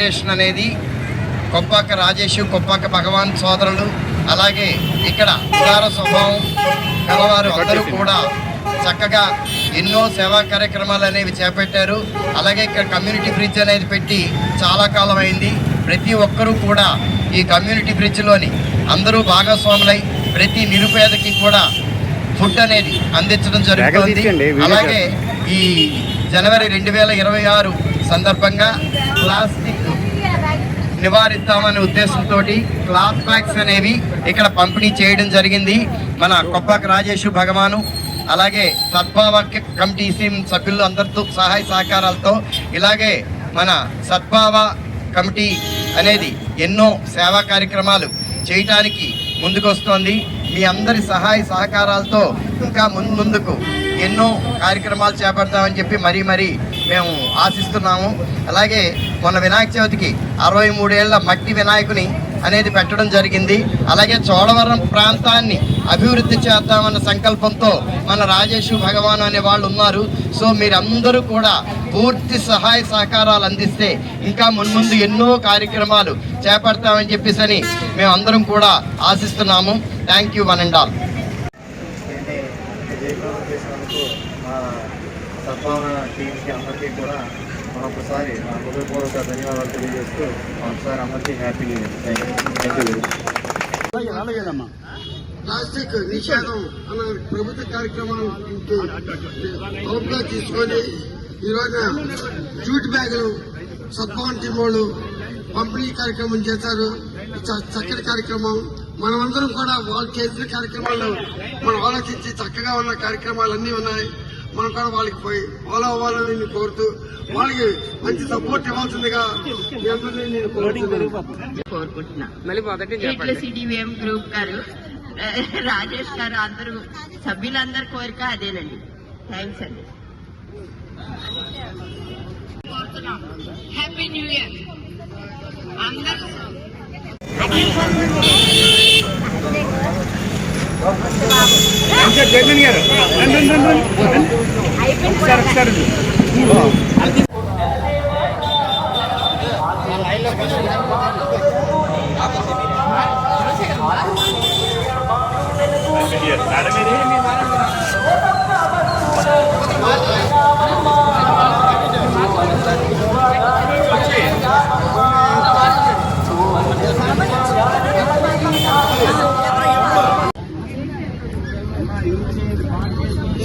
Celebration అనేది కొప్పాక రాజేష్, కొప్పాక భగవాన్ సోదరులు, అలాగే ఇక్కడ ఉదార స్వభావం గలవారు అందరూ కూడా చక్కగా ఎన్నో సేవా కార్యక్రమాలు అనేవి చేపట్టారు. అలాగే ఇక్కడ కమ్యూనిటీ బ్రిడ్జ్ అనేది పెట్టి చాలా కాలం అయింది. ప్రతి ఒక్కరూ కూడా ఈ కమ్యూనిటీ బ్రిడ్జ్లోని అందరూ భాగస్వాములై ప్రతి నిరుపేదకి కూడా ఫుడ్ అనేది అందించడం జరుగుతుంది. అలాగే ఈ జనవరి 2026 సందర్భంగా ప్లాస్టిక్ నివారిద్దామనే ఉద్దేశంతో క్లాత్ బ్యాగ్స్ అనేవి ఇక్కడ పంపిణీ చేయడం జరిగింది. మన కొప్పాక రాజేష్ భగవాను అలాగే సద్భావ కమిటీ సభ్యులు అందరితో సహాయ సహకారాలతో ఇలాగే మన సద్భావ కమిటీ అనేది ఎన్నో సేవా కార్యక్రమాలు చేయటానికి ముందుకొస్తోంది. మీ అందరి సహాయ సహకారాలతో ఇంకా ముందుకు ఎన్నో కార్యక్రమాలు చేపడతామని చెప్పి మరీ మేము ఆశిస్తున్నాము. అలాగే మొన్న వినాయక చవితికి 63 ఏళ్ల మట్టి వినాయకుని అనేది పెట్టడం జరిగింది. అలాగే చోడవరం ప్రాంతాన్ని అభివృద్ధి చేద్దామన్న సంకల్పంతో మన రాజేష్ భగవాన్ అనే వాళ్ళు ఉన్నారు. సో మీరందరూ కూడా పూర్తి సహాయ సహకారాలు అందిస్తే ఇంకా మున్ముందు ఎన్నో కార్యక్రమాలు చేపడతామని చెప్పేసి మేము అందరం కూడా ఆశిస్తున్నాము. Thank you one and all. సద్భావన టీమ్కి అందరికీ కూడా మరొకసారి నా హృదయపూర్వక ధన్యవాదాలు తెలియజేస్తూ ఒకసారి అందరికీ హ్యాపీ న్యూ ఇయర్. ప్లాస్టిక్ నిషేధం అన్న ప్రభుత్వ కార్యక్రమాలు హోప్గా తీసుకొని ఈరోజు జూట్ బ్యాగులు సద్భావన టీం వాళ్ళు పంపిణీ కార్యక్రమం చేశారు. చక్కటి కార్యక్రమం. మనమందరం కూడా వాళ్ళు చేసిన కార్యక్రమాలు మనం ఆలోచించి చక్కగా ఉన్న కార్యక్రమాలన్నీ ఉన్నాయి. మనం కూడా వాళ్ళకి పోయి ఫాలో అవ్వాలని నేను కోరుతూ వాళ్ళకి మంచి సపోర్ట్ ఇవ్వాల్సిందిగా నేను కోరుకుంటున్నా. సిడివిఎం గ్రూప్ గారు, రాజేష్ గారు, అందరూ సభ్యులందరి కోరిక అదేనండి. థ్యాంక్స్ అండి. హ్యాపీ న్యూ ఇయర్ అందరూ.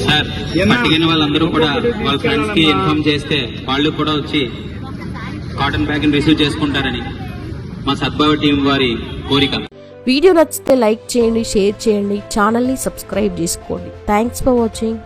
సార్, పట్టుకున్న వాళ్ళందరూ కూడా వాళ్ళ ఫ్రెండ్స్ కి ఇన్ఫార్మ్ చేస్తే వాళ్ళు కూడా వచ్చి కాటన్ బ్యాగ్ ని రిసీవ్ చేసుకుంటారని మా సద్భావ టీం వారి కోరిక. వీడియో నచ్చితే లైక్ చేయండి, షేర్ చేయండి, ఛానల్ని సబ్స్క్రైబ్ చేసుకోండి. Thanks for watching.